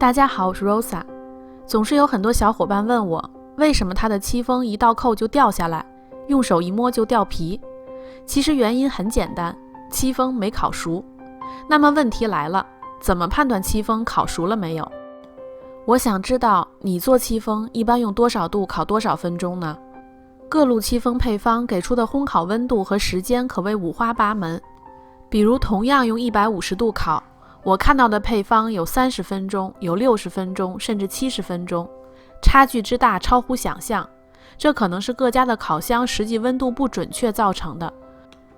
大家好，我是 Rosa。总是有很多小伙伴问我，为什么它的戚风一倒扣就掉下来，用手一摸就掉皮？其实原因很简单，戚风没烤熟。那么问题来了，怎么判断戚风烤熟了没有？我想知道你做戚风一般用多少度烤多少分钟呢？各路戚风配方给出的烘烤温度和时间可谓五花八门。比如同样用150度烤，我看到的配方有30分钟，有60分钟，甚至70分钟，差距之大超乎想象。这可能是各家的烤箱实际温度不准确造成的。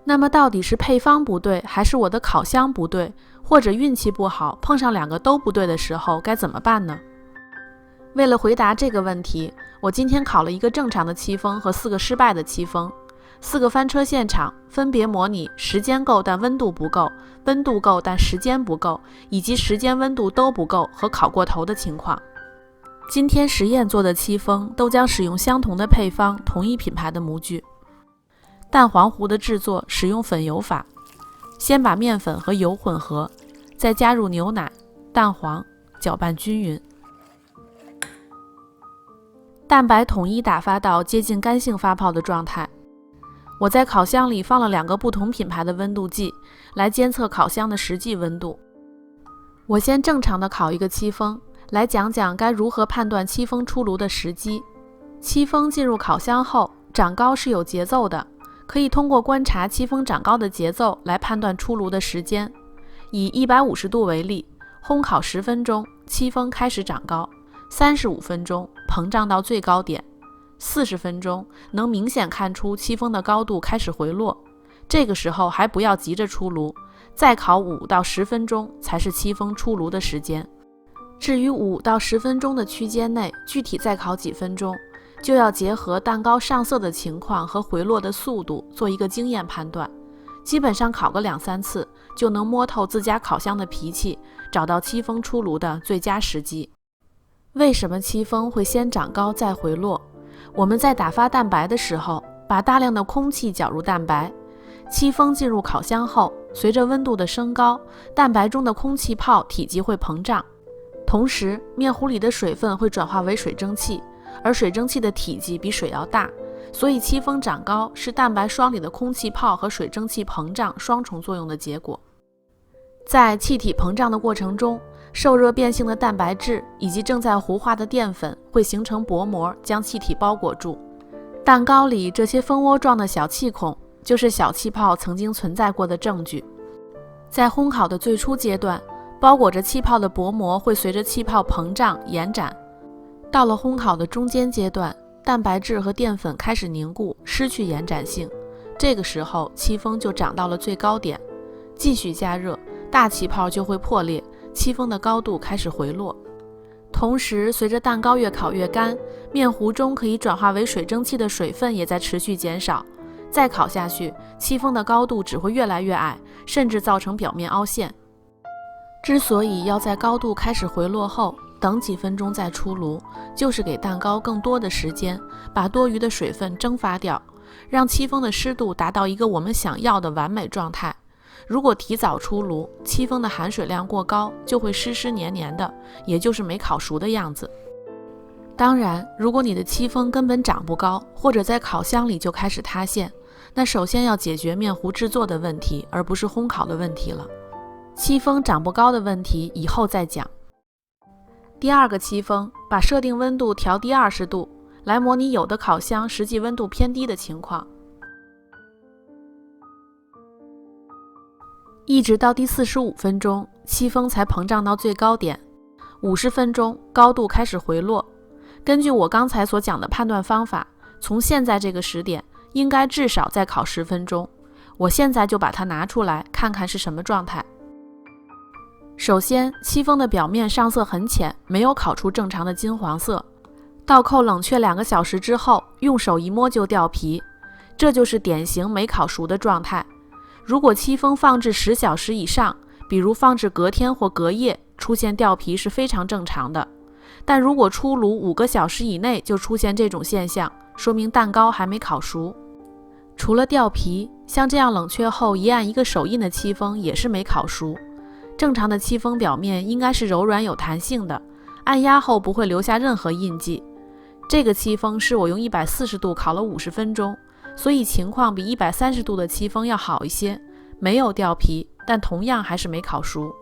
那么到底是配方不对，还是我的烤箱不对，或者运气不好，碰上两个都不对的时候该怎么办呢？为了回答这个问题，我今天烤了一个正常的戚风和4个失败的戚风，4个翻车现场分别模拟时间够但温度不够，温度够但时间不够，以及时间温度都不够和烤过头的情况。今天实验做的戚风都将使用相同的配方，同一品牌的模具。蛋黄糊的制作使用粉油法，先把面粉和油混合，再加入牛奶、蛋黄，搅拌均匀。蛋白统一打发到接近干性发泡的状态。我在烤箱里放了2个不同品牌的温度计，来监测烤箱的实际温度。我先正常的烤一个戚风，来讲讲该如何判断戚风出炉的时机。戚风进入烤箱后，长高是有节奏的，可以通过观察戚风长高的节奏来判断出炉的时间。以150度为例，烘烤10分钟，戚风开始长高，35分钟膨胀到最高点，40分钟能明显看出戚风的高度开始回落，这个时候还不要急着出炉，再烤5到10分钟才是戚风出炉的时间。至于5到10分钟的区间内具体再烤几分钟，就要结合蛋糕上色的情况和回落的速度做一个经验判断，基本上烤个2-3次就能摸透自家烤箱的脾气，找到戚风出炉的最佳时机。为什么戚风会先长高再回落？我们在打发蛋白的时候，把大量的空气搅入蛋白。戚风进入烤箱后，随着温度的升高，蛋白中的空气泡体积会膨胀，同时面糊里的水分会转化为水蒸气，而水蒸气的体积比水要大，所以戚风长高是蛋白霜里的空气泡和水蒸气膨胀双重作用的结果。在气体膨胀的过程中，受热变性的蛋白质以及正在糊化的淀粉会形成薄膜，将气体包裹住。蛋糕里这些蜂窝状的小气孔，就是小气泡曾经存在过的证据。在烘烤的最初阶段，包裹着气泡的薄膜会随着气泡膨胀延展。到了烘烤的中间阶段，蛋白质和淀粉开始凝固，失去延展性，这个时候戚风就长到了最高点。继续加热，大气泡就会破裂，戚风的高度开始回落。同时，随着蛋糕越烤越干，面糊中可以转化为水蒸气的水分也在持续减少。再烤下去，戚风的高度只会越来越矮，甚至造成表面凹陷。之所以要在高度开始回落后等几分钟再出炉，就是给蛋糕更多的时间，把多余的水分蒸发掉，让戚风的湿度达到一个我们想要的完美状态。如果提早出炉，戚风的含水量过高，就会湿湿黏黏的，也就是没烤熟的样子。当然，如果你的戚风根本长不高，或者在烤箱里就开始塌陷，那首先要解决面糊制作的问题，而不是烘烤的问题了。戚风长不高的问题以后再讲。第二个戚风，把设定温度调低20度，来模拟有的烤箱实际温度偏低的情况。一直到第45分钟，戚风才膨胀到最高点，50分钟高度开始回落。根据我刚才所讲的判断方法，从现在这个时点应该至少再烤10分钟。我现在就把它拿出来看看是什么状态。首先，戚风的表面上色很浅，没有烤出正常的金黄色。倒扣冷却2个小时之后，用手一摸就掉皮，这就是典型没烤熟的状态。如果戚风放置10小时以上，比如放置隔天或隔夜，出现掉皮是非常正常的。但如果出炉5个小时以内就出现这种现象，说明蛋糕还没烤熟。除了掉皮，像这样冷却后一按一个手印的戚风也是没烤熟。正常的戚风表面应该是柔软有弹性的，按压后不会留下任何印记。这个戚风是我用140度烤了50分钟，所以情况比130度的戚风要好一些，没有掉皮，但同样还是没烤熟。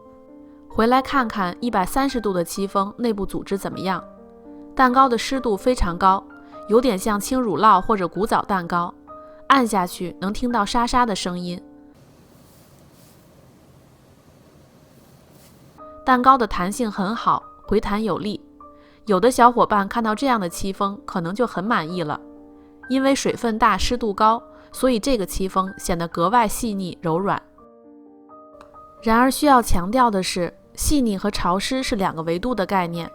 回来看看130度的戚风内部组织怎么样。蛋糕的湿度非常高，有点像轻乳酪或者古早蛋糕，按下去能听到沙沙的声音。蛋糕的弹性很好，回弹有力。有的小伙伴看到这样的戚风可能就很满意了，因为水分大湿度高，所以这个戚风显得格外细腻柔软。然而需要强调的是，细腻和潮湿是两个维度的概念。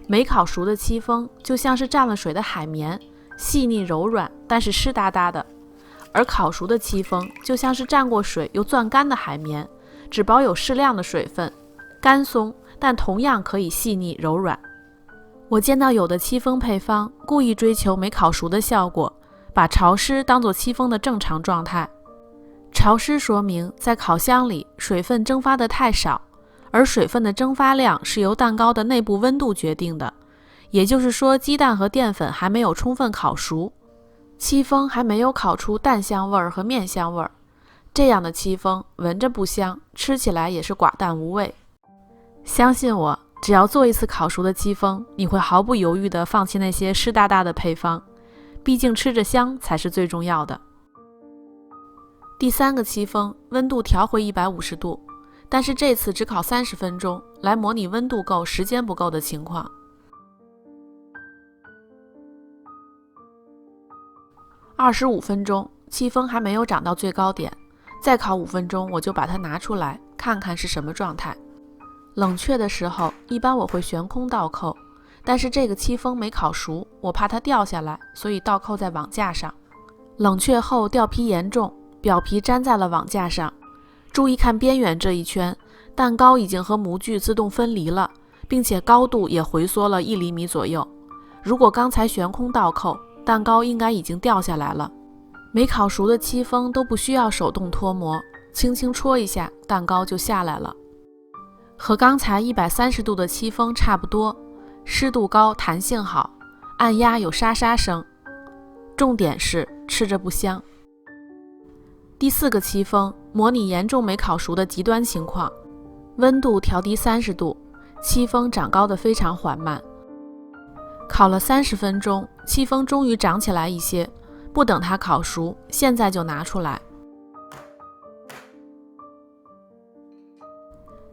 没烤熟的戚风就像是蘸了水的海绵，细腻柔软，但是湿哒哒的；而烤熟的戚风就像是蘸过水又攥干的海绵，只保有适量的水分，干松，但同样可以细腻柔软。我见到有的戚风配方故意追求没烤熟的效果，把潮湿当作戚风的正常状态。潮湿说明在烤箱里水分蒸发的太少，而水分的蒸发量是由蛋糕的内部温度决定的，也就是说鸡蛋和淀粉还没有充分烤熟，戚风还没有烤出蛋香味儿和面香味儿。这样的戚风闻着不香，吃起来也是寡淡无味。相信我，只要做一次烤熟的戚风，你会毫不犹豫地放弃那些湿哒哒的配方，毕竟吃着香才是最重要的。第三个戚风温度调回150度，但是这次只烤30分钟，来模拟温度够时间不够的情况。25分钟，戚风还没有涨到最高点，再烤5分钟我就把它拿出来看看是什么状态。冷却的时候一般我会悬空倒扣，但是这个戚风没烤熟，我怕它掉下来，所以倒扣在网架上。冷却后掉皮严重，表皮粘在了网架上。注意看边缘这一圈，蛋糕已经和模具自动分离了，并且高度也回缩了1厘米左右。如果刚才悬空倒扣，蛋糕应该已经掉下来了。没烤熟的戚风都不需要手动脱模，轻轻戳一下，蛋糕就下来了。和刚才130度的戚风差不多，湿度高，弹性好，按压有沙沙声。重点是吃着不香。第4个戚风模拟严重没烤熟的极端情况，温度调低30度，戚风长高的非常缓慢。烤了30分钟，戚风终于长起来一些，不等它烤熟，现在就拿出来。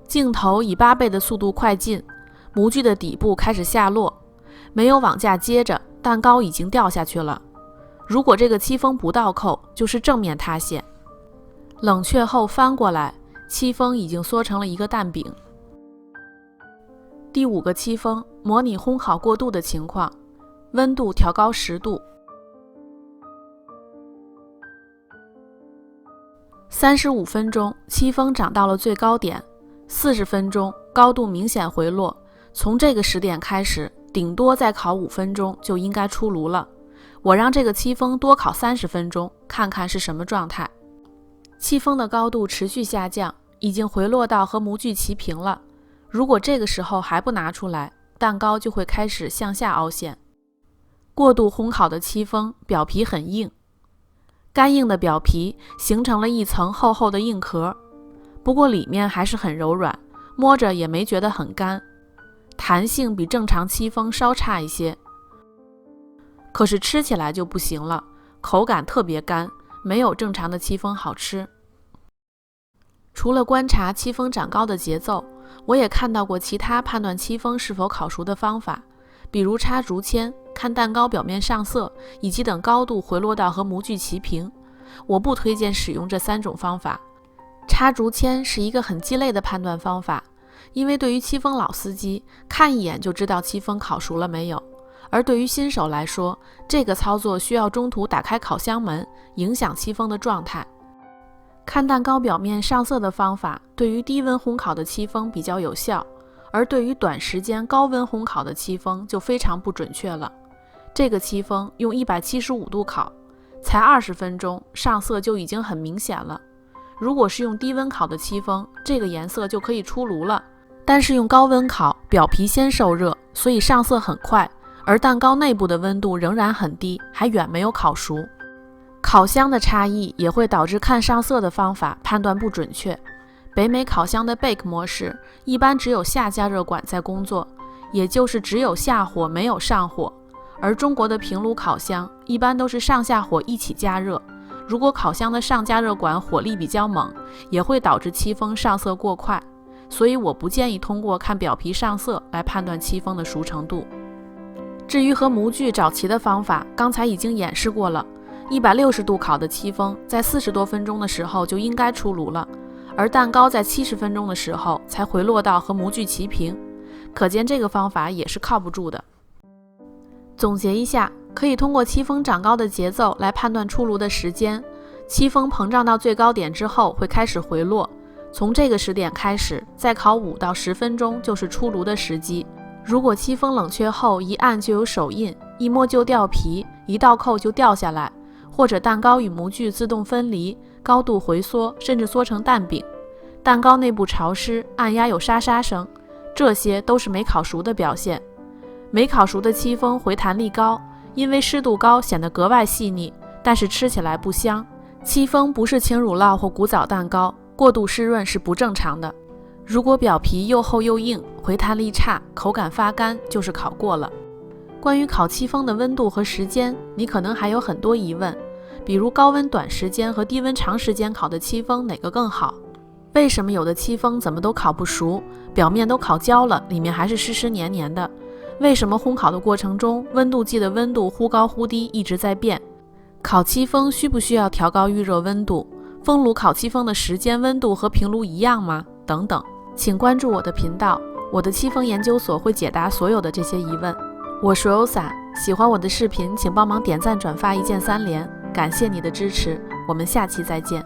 镜头以8倍的速度快进，模具的底部开始下落，没有网架接着，蛋糕已经掉下去了。如果这个戚风不倒扣，就是正面塌陷。冷却后翻过来，戚风已经缩成了一个蛋饼。第5个戚风模拟烘烤过度的情况，温度调高10度。35分钟，戚风长到了最高点。40分钟，高度明显回落，从这个时点开始，顶多再烤5分钟就应该出炉了。我让这个戚风多烤30分钟，看看是什么状态。戚风的高度持续下降，已经回落到和模具齐平了。如果这个时候还不拿出来，蛋糕就会开始向下凹陷。过度烘烤的戚风表皮很硬，干硬的表皮形成了一层厚厚的硬壳，不过里面还是很柔软，摸着也没觉得很干，弹性比正常戚风稍差一些。可是吃起来就不行了，口感特别干，没有正常的戚风好吃。除了观察戚风长高的节奏，我也看到过其他判断戚风是否烤熟的方法，比如插竹签，看蛋糕表面上色，以及等高度回落到和模具齐平。我不推荐使用这3种方法。插竹签是一个很鸡肋的判断方法，因为对于戚风老司机，看一眼就知道戚风烤熟了没有，而对于新手来说，这个操作需要中途打开烤箱门，影响戚风的状态。看蛋糕表面上色的方法对于低温烘烤的戚风比较有效，而对于短时间高温烘烤的戚风就非常不准确了。这个戚风用175度烤，才20分钟，上色就已经很明显了。如果是用低温烤的戚风，这个颜色就可以出炉了，但是用高温烤，表皮先受热，所以上色很快，而蛋糕内部的温度仍然很低，还远没有烤熟。烤箱的差异也会导致看上色的方法判断不准确。北美烤箱的 Bake 模式一般只有下加热管在工作，也就是只有下火没有上火，而中国的平炉烤箱一般都是上下火一起加热。如果烤箱的上加热管火力比较猛，也会导致戚风上色过快，所以我不建议通过看表皮上色来判断戚风的熟成度。至于和模具找齐的方法，刚才已经演示过了。160度烤的戚风在40多分钟的时候就应该出炉了，而蛋糕在70分钟的时候才回落到和模具齐平，可见这个方法也是靠不住的。总结一下，可以通过戚风长高的节奏来判断出炉的时间。戚风膨胀到最高点之后会开始回落，从这个时点开始，再烤5到10分钟就是出炉的时机。如果戚风冷却后一按就有手印，一摸就掉皮，一倒扣就掉下来，或者蛋糕与模具自动分离，高度回缩，甚至缩成蛋饼，蛋糕内部潮湿，按压有沙沙声，这些都是没烤熟的表现。没烤熟的戚风回弹力高，因为湿度高显得格外细腻，但是吃起来不香。戚风不是轻乳酪或古早蛋糕，过度湿润是不正常的。如果表皮又厚又硬，回弹力差，口感发干，就是烤过了。关于烤戚风的温度和时间，你可能还有很多疑问，比如高温短时间和低温长时间烤的戚风哪个更好？为什么有的戚风怎么都烤不熟，表面都烤焦了，里面还是湿湿黏黏的？为什么烘烤的过程中，温度计的温度忽高忽低一直在变？烤戚风需不需要调高预热温度？风炉烤戚风的时间温度和平炉一样吗？等等，请关注我的频道，我的戚风研究所会解答所有的这些疑问。我是 Rosa， 喜欢我的视频请帮忙点赞转发一键3连，感谢你的支持，我们下期再见。